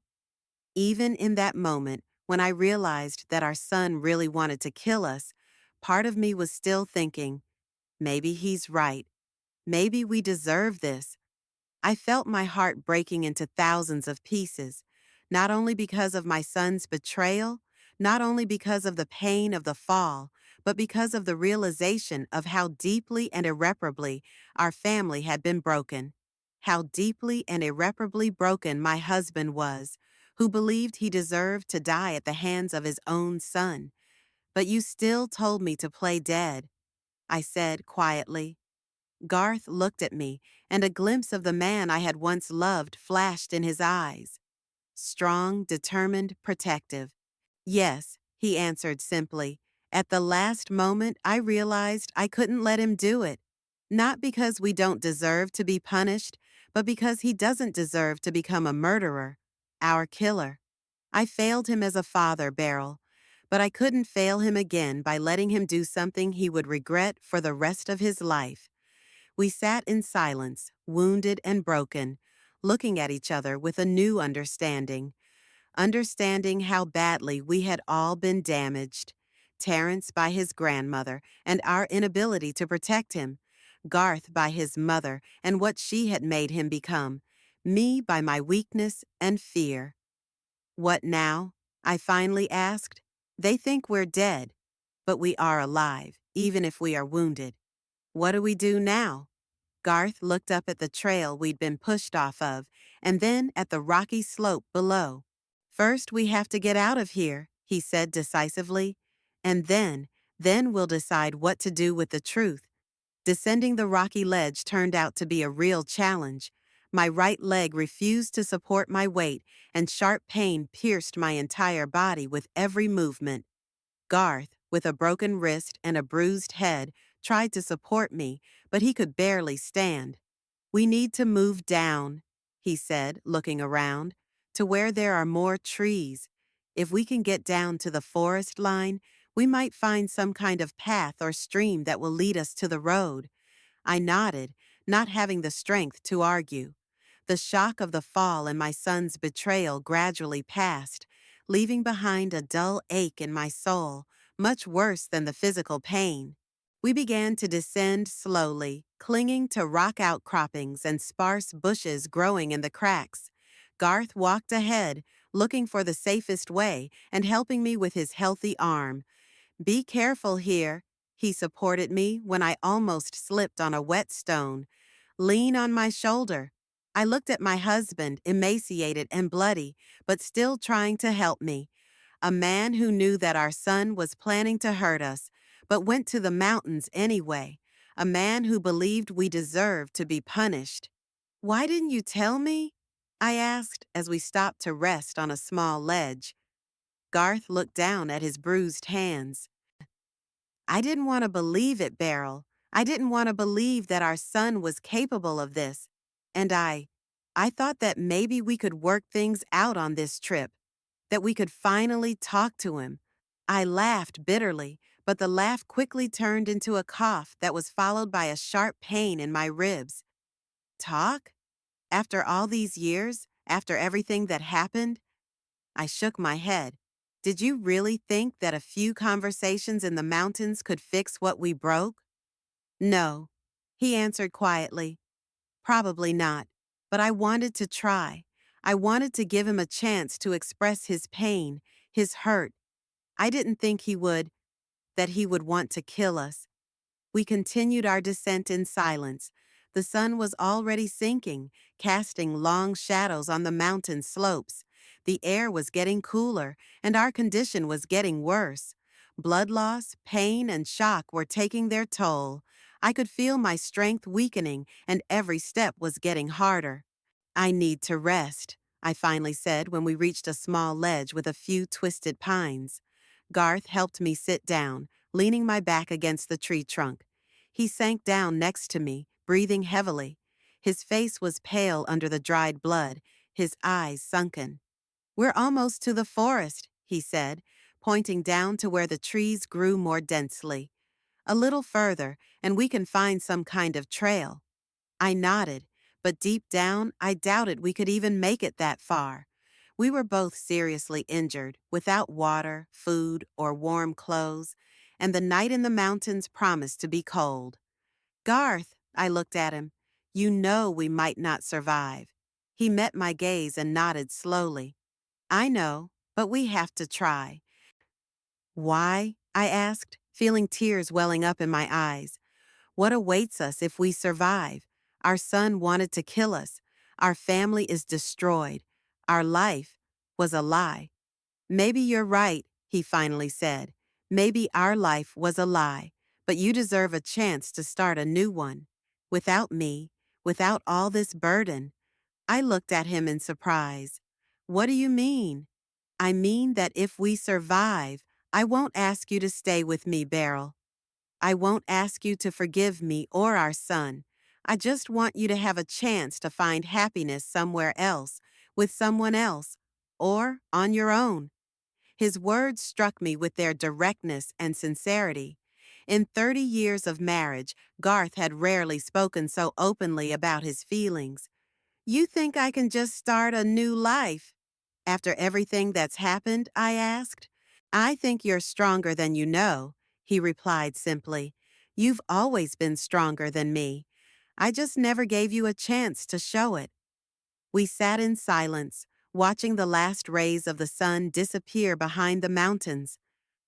Even in that moment, when I realized that our son really wanted to kill us, part of me was still thinking, maybe he's right. Maybe we deserve this. I felt my heart breaking into thousands of pieces, not only because of my son's betrayal, not only because of the pain of the fall, but because of the realization of how deeply and irreparably our family had been broken. How deeply and irreparably broken my husband was, who believed he deserved to die at the hands of his own son. But you still told me to play dead, I said quietly. Garth looked at me, and a glimpse of the man I had once loved flashed in his eyes. Strong, determined, protective. Yes, he answered simply. At the last moment, I realized I couldn't let him do it. Not because we don't deserve to be punished, but because he doesn't deserve to become a murderer, our killer. I failed him as a father, Beryl, but I couldn't fail him again by letting him do something he would regret for the rest of his life. We sat in silence, wounded and broken, looking at each other with a new understanding how badly we had all been damaged. Terrence by his grandmother and our inability to protect him, Garth by his mother and what she had made him become, me by my weakness and fear. What now? I finally asked. They think we're dead, but we are alive, even if we are wounded. What do we do now? Garth looked up at the trail we'd been pushed off of, and then at the rocky slope below. First, we have to get out of here, he said decisively, and then we'll decide what to do with the truth. Descending the rocky ledge turned out to be a real challenge. My right leg refused to support my weight, and sharp pain pierced my entire body with every movement. Garth, with a broken wrist and a bruised head, tried to support me, but he could barely stand. We need to move down, he said, looking around, to where there are more trees. If we can get down to the forest line, we might find some kind of path or stream that will lead us to the road. I nodded, not having the strength to argue. The shock of the fall and my son's betrayal gradually passed, leaving behind a dull ache in my soul, much worse than the physical pain. We began to descend slowly, clinging to rock outcroppings and sparse bushes growing in the cracks. Garth walked ahead, looking for the safest way and helping me with his healthy arm. Be careful here, He supported me when I almost slipped on a wet stone. Lean on my shoulder. I looked at my husband, emaciated and bloody, but still trying to help me. A man who knew that our son was planning to hurt us, but went to the mountains anyway. A man who believed we deserved to be punished. Why didn't you tell me? I asked as we stopped to rest on a small ledge. Garth looked down at his bruised hands. I didn't want to believe it, Beryl. I didn't want to believe that our son was capable of this. And I thought that maybe we could work things out on this trip, that we could finally talk to him. I laughed bitterly, but the laugh quickly turned into a cough that was followed by a sharp pain in my ribs. Talk? After all these years? After everything that happened? I shook my head. Did you really think that a few conversations in the mountains could fix what we broke? No, he answered quietly. Probably not, but I wanted to try. I wanted to give him a chance to express his pain, his hurt. I didn't think that he would want to kill us. We continued our descent in silence. The sun was already sinking, casting long shadows on the mountain slopes. The air was getting cooler, and our condition was getting worse. Blood loss, pain, and shock were taking their toll. I could feel my strength weakening, and every step was getting harder. I need to rest, I finally said when we reached a small ledge with a few twisted pines. Garth helped me sit down, leaning my back against the tree trunk. He sank down next to me, breathing heavily. His face was pale under the dried blood, his eyes sunken. We're almost to the forest, he said, pointing down to where the trees grew more densely. A little further, and we can find some kind of trail. I nodded, but deep down, I doubted we could even make it that far. We were both seriously injured, without water, food, or warm clothes, and the night in the mountains promised to be cold. Garth, I looked at him, you know we might not survive. He met my gaze and nodded slowly. I know, but we have to try. Why? I asked, feeling tears welling up in my eyes. What awaits us if we survive? Our son wanted to kill us. Our family is destroyed. Our life was a lie. Maybe you're right, he finally said. Maybe our life was a lie, but you deserve a chance to start a new one. Without me, without all this burden. I looked at him in surprise. What do you mean? I mean that if we survive, I won't ask you to stay with me, Beryl. I won't ask you to forgive me or our son. I just want you to have a chance to find happiness somewhere else, with someone else, or on your own. His words struck me with their directness and sincerity. In 30 years of marriage, Garth had rarely spoken so openly about his feelings. You think I can just start a new life? After everything that's happened, I asked. I think you're stronger than you know, he replied simply. You've always been stronger than me. I just never gave you a chance to show it. We sat in silence, watching the last rays of the sun disappear behind the mountains.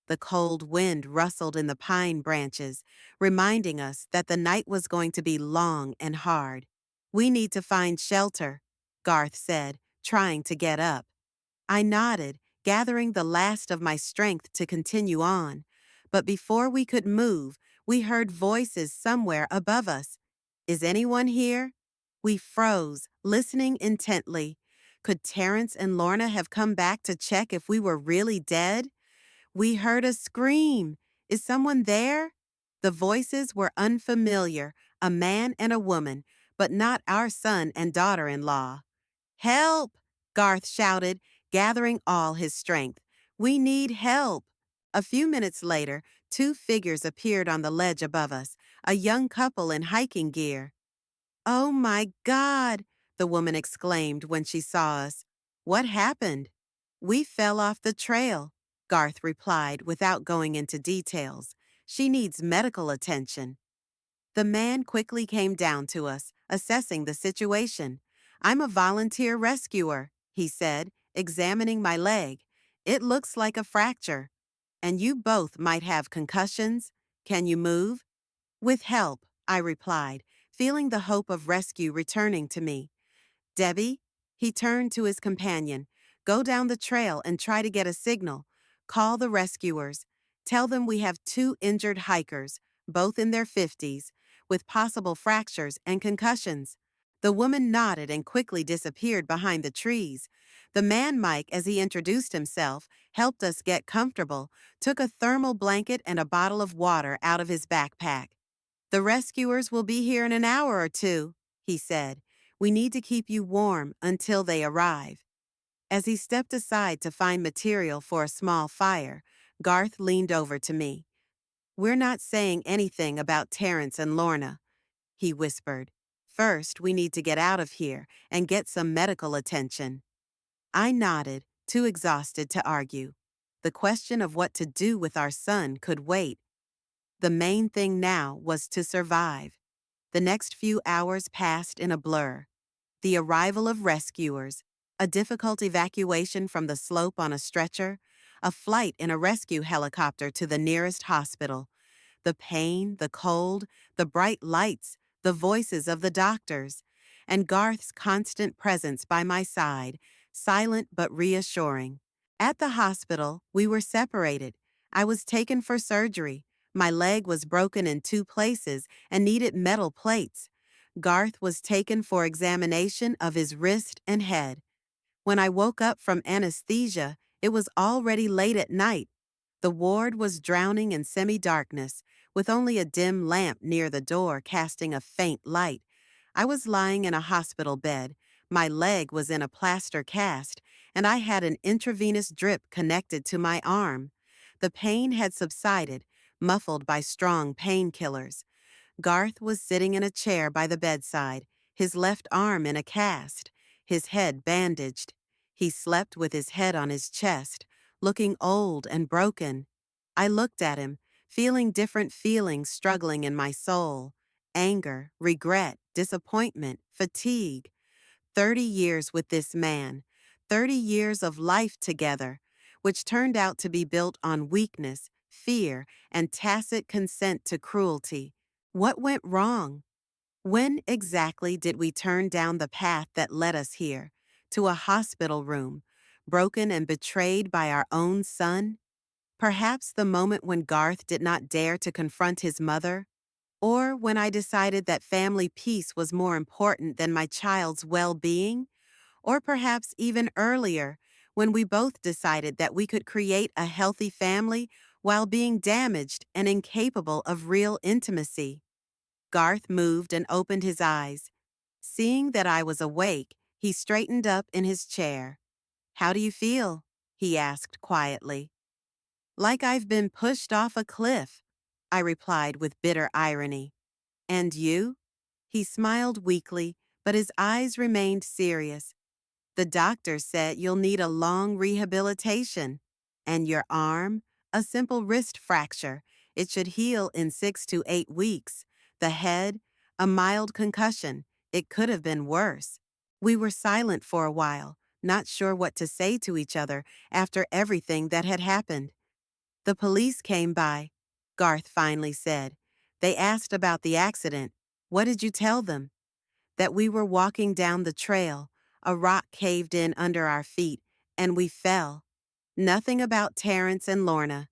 The cold wind rustled in the pine branches, reminding us that the night was going to be long and hard. We need to find shelter, Garth said, trying to get up. I nodded, gathering the last of my strength to continue on. But before we could move, we heard voices somewhere above us. Is anyone here? We froze, listening intently. Could Terrence and Lorna have come back to check if we were really dead? We heard a scream. Is someone there? The voices were unfamiliar, a man and a woman, but not our son and daughter-in-law. Help! Garth shouted, gathering all his strength. We need help. A few minutes later, two figures appeared on the ledge above us, a young couple in hiking gear. Oh my God, the woman exclaimed when she saw us. What happened? We fell off the trail, Garth replied without going into details. She needs medical attention. The man quickly came down to us, assessing the situation. I'm a volunteer rescuer, he said, examining my leg. It looks like a fracture. And you both might have concussions. Can you move? With help, I replied, feeling the hope of rescue returning to me. Debbie? He turned to his companion. Go down the trail and try to get a signal. Call the rescuers. Tell them we have two injured hikers, both in their 50s, with possible fractures and concussions. The woman nodded and quickly disappeared behind the trees. The man Mike, as he introduced himself, helped us get comfortable, took a thermal blanket and a bottle of water out of his backpack. The rescuers will be here in an hour or two, he said. We need to keep you warm until they arrive. As he stepped aside to find material for a small fire, Garth leaned over to me. We're not saying anything about Terrence and Lorna, he whispered. First, we need to get out of here and get some medical attention. I nodded, too exhausted to argue. The question of what to do with our son could wait. The main thing now was to survive. The next few hours passed in a blur. The arrival of rescuers, a difficult evacuation from the slope on a stretcher, a flight in a rescue helicopter to the nearest hospital, the pain, the cold, the bright lights, the voices of the doctors, and Garth's constant presence by my side, silent but reassuring. At the hospital, we were separated. I was taken for surgery. My leg was broken in two places and needed metal plates. Garth was taken for examination of his wrist and head. When I woke up from anesthesia, it was already late at night. The ward was drowning in semi-darkness, with only a dim lamp near the door casting a faint light. I was lying in a hospital bed. My leg was in a plaster cast, and I had an intravenous drip connected to my arm. The pain had subsided, muffled by strong painkillers. Garth was sitting in a chair by the bedside, his left arm in a cast, his head bandaged. He slept with his head on his chest, looking old and broken. I looked at him, feeling different feelings struggling in my soul: anger, regret, disappointment, fatigue. 30 years with this man, 30 years of life together, which turned out to be built on weakness, fear, and tacit consent to cruelty. What went wrong? When exactly did we turn down the path that led us here, to a hospital room, broken and betrayed by our own son? Perhaps the moment when Garth did not dare to confront his mother? Or when I decided that family peace was more important than my child's well-being? Or perhaps even earlier, when we both decided that we could create a healthy family while being damaged and incapable of real intimacy? Garth moved and opened his eyes. Seeing that I was awake, he straightened up in his chair. How do you feel? He asked quietly. Like I've been pushed off a cliff, I replied with bitter irony. And you? He smiled weakly, but his eyes remained serious. The doctor said you'll need a long rehabilitation. And your arm? A simple wrist fracture. It should heal in 6 to 8 weeks. The head? A mild concussion. It could have been worse. We were silent for a while, not sure what to say to each other after everything that had happened. The police came by, Garth finally said. They asked about the accident. What did you tell them? That we were walking down the trail. A rock caved in under our feet, and we fell. Nothing about Terrence and Lorna.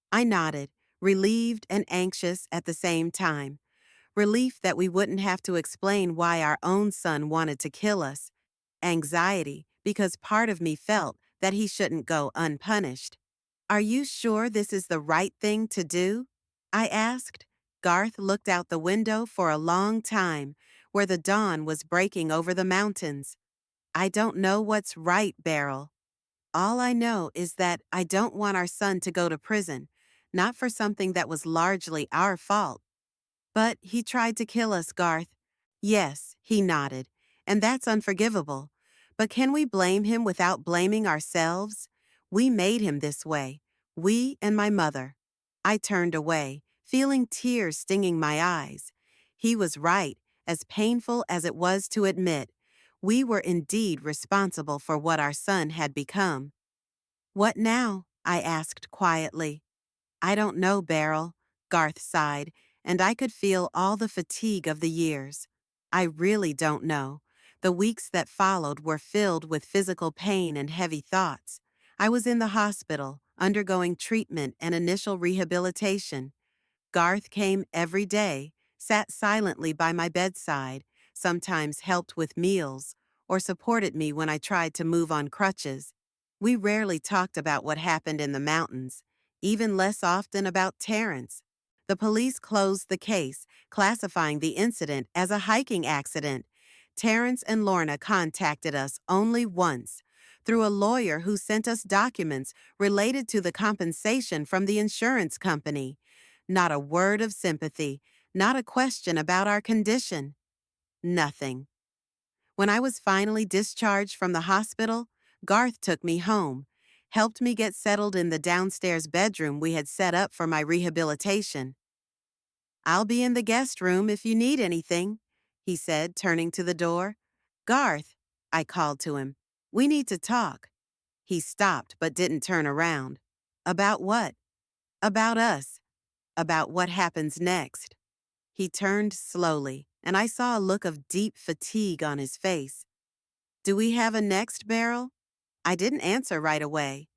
I nodded, relieved and anxious at the same time. Relief that we wouldn't have to explain why our own son wanted to kill us. Anxiety, because part of me felt that he shouldn't go unpunished. Are you sure this is the right thing to do? I asked. Garth looked out the window for a long time, where the dawn was breaking over the mountains. I don't know what's right, Beryl. All I know is that I don't want our son to go to prison, not for something that was largely our fault. But he tried to kill us, Garth. Yes, he nodded, and that's unforgivable. But can we blame him without blaming ourselves? We made him this way. We and my mother. I turned away, feeling tears stinging my eyes. He was right, as painful as it was to admit. We were indeed responsible for what our son had become. What now? I asked quietly. I don't know, Beryl. Garth sighed, and I could feel all the fatigue of the years. I really don't know. The weeks that followed were filled with physical pain and heavy thoughts. I was in the hospital, undergoing treatment and initial rehabilitation. Garth came every day, sat silently by my bedside, sometimes helped with meals, or supported me when I tried to move on crutches. We rarely talked about what happened in the mountains, even less often about Terrence. The police closed the case, classifying the incident as a hiking accident. Terrence and Lorna contacted us only once, through a lawyer who sent us documents related to the compensation from the insurance company. Not a word of sympathy, not a question about our condition. Nothing. When I was finally discharged from the hospital, Garth took me home, helped me get settled in the downstairs bedroom we had set up for my rehabilitation. "I'll be in the guest room if you need anything," he said, turning to the door. "Garth," I called to him, "we need to talk." He stopped but didn't turn around. "About what?" "About us. About what happens next." He turned slowly, and I saw a look of deep fatigue on his face. "Do we have a next, Beryl?" I didn't answer right away.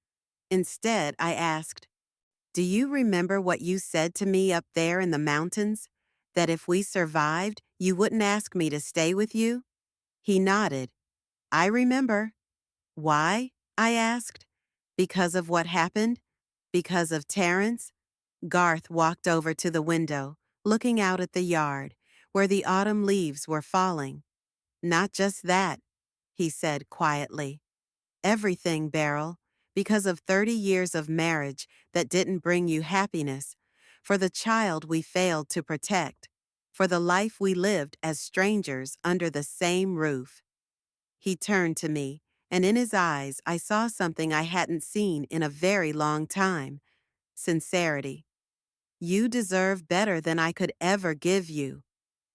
Instead, I asked, "Do you remember what you said to me up there in the mountains? That if we survived, you wouldn't ask me to stay with you?" He nodded. "I remember." "Why?" I asked. "Because of what happened? Because of Terrence?" Garth walked over to the window, looking out at the yard, where the autumn leaves were falling. "Not just that," he said quietly. "Everything, Beryl, because of 30 years of marriage that didn't bring you happiness, for the child we failed to protect, for the life we lived as strangers under the same roof." He turned to me, and in his eyes I saw something I hadn't seen in a very long time: sincerity. "You deserve better than I could ever give you.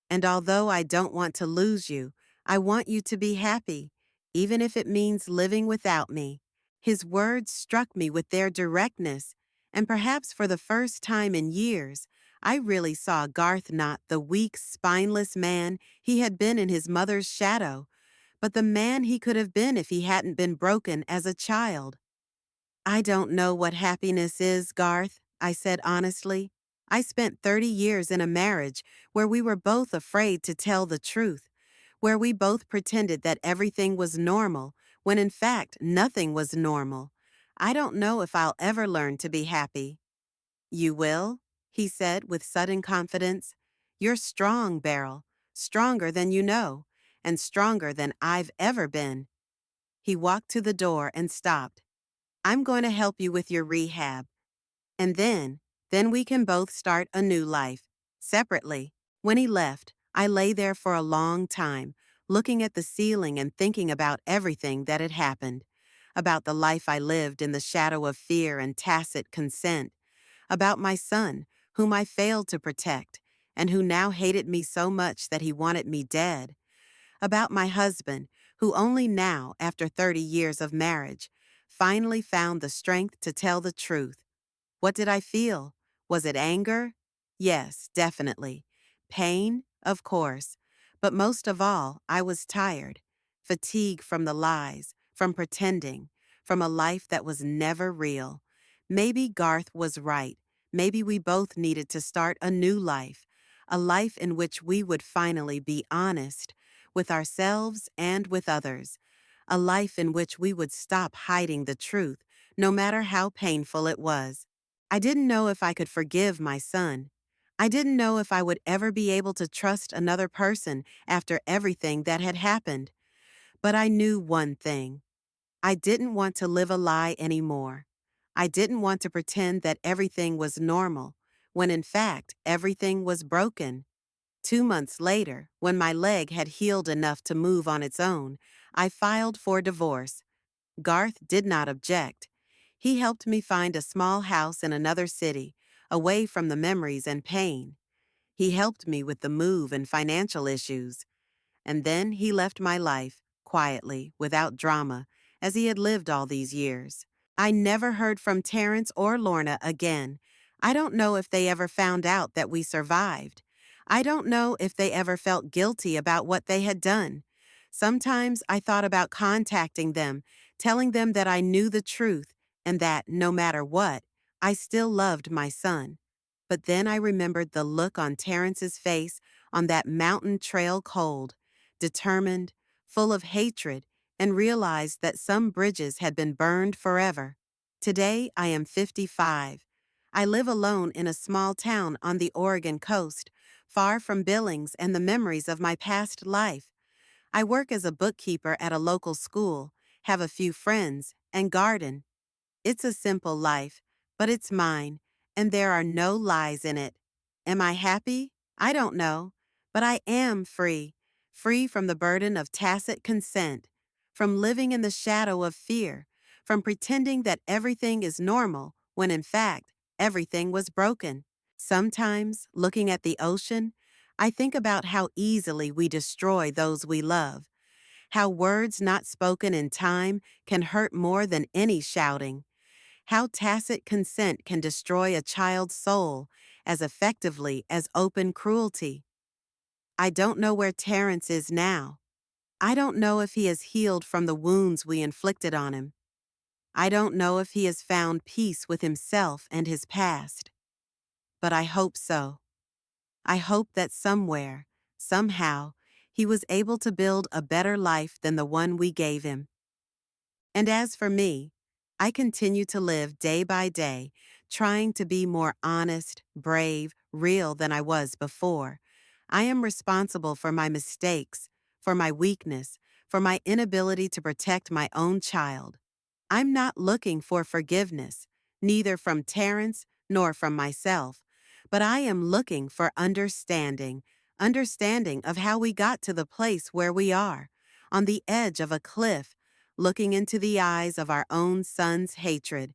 And although I don't want to lose you, I want you to be happy, even if it means living without me." His words struck me with their directness, and perhaps for the first time in years, I really saw Garth not the weak, spineless man he had been in his mother's shadow, but the man he could have been if he hadn't been broken as a child. "I don't know what happiness is, Garth," I said honestly. "I spent 30 years in a marriage where we were both afraid to tell the truth, where we both pretended that everything was normal, when in fact nothing was normal. I don't know if I'll ever learn to be happy." "You will?" he said with sudden confidence. "You're strong, Beryl, stronger than you know, and stronger than I've ever been." He walked to the door and stopped. "I'm going to help you with your rehab. And then we can both start a new life, separately." When he left, I lay there for a long time, looking at the ceiling and thinking about everything that had happened. About the life I lived in the shadow of fear and tacit consent. About my son, whom I failed to protect, and who now hated me so much that he wanted me dead. About my husband, who only now, after 30 years of marriage, finally found the strength to tell the truth. What did I feel? Was it anger? Yes, definitely. Pain? Of course. But most of all, I was tired. Fatigue from the lies, from pretending, from a life that was never real. Maybe Garth was right. Maybe we both needed to start a new life, a life in which we would finally be honest, with ourselves and with others, a life in which we would stop hiding the truth, no matter how painful it was. I didn't know if I could forgive my son. I didn't know if I would ever be able to trust another person after everything that had happened. But I knew one thing. I didn't want to live a lie anymore. I didn't want to pretend that everything was normal, when in fact everything was broken. 2 months later, when my leg had healed enough to move on its own, I filed for divorce. Garth did not object. He helped me find a small house in another city, away from the memories and pain. He helped me with the move and financial issues. And then he left my life, quietly, without drama, as he had lived all these years. I never heard from Terrence or Lorna again. I don't know if they ever found out that we survived. I don't know if they ever felt guilty about what they had done. Sometimes I thought about contacting them, telling them that I knew the truth and that, no matter what, I still loved my son. But then I remembered the look on Terrence's face on that mountain trail cold, determined, full of hatred, and realized that some bridges had been burned forever. Today I am 55. I live alone in a small town on the Oregon coast, far from Billings and the memories of my past life. I work as a bookkeeper at a local school, have a few friends, and garden. It's a simple life, but it's mine, and there are no lies in it. Am I happy? I don't know, but I am free, free from the burden of tacit consent, from living in the shadow of fear, from pretending that everything is normal when in fact everything was broken. Sometimes, looking at the ocean, I think about how easily we destroy those we love, how words not spoken in time can hurt more than any shouting, how tacit consent can destroy a child's soul as effectively as open cruelty. I don't know where Terrence is now. I don't know if he has healed from the wounds we inflicted on him. I don't know if he has found peace with himself and his past. But I hope so. I hope that somewhere, somehow, he was able to build a better life than the one we gave him. And as for me, I continue to live day by day, trying to be more honest, brave, real than I was before. I am responsible for my mistakes, for my weakness, for my inability to protect my own child. I'm not looking for forgiveness, neither from Terrence nor from myself, but I am looking for understanding, understanding of how we got to the place where we are, on the edge of a cliff, looking into the eyes of our own son's hatred.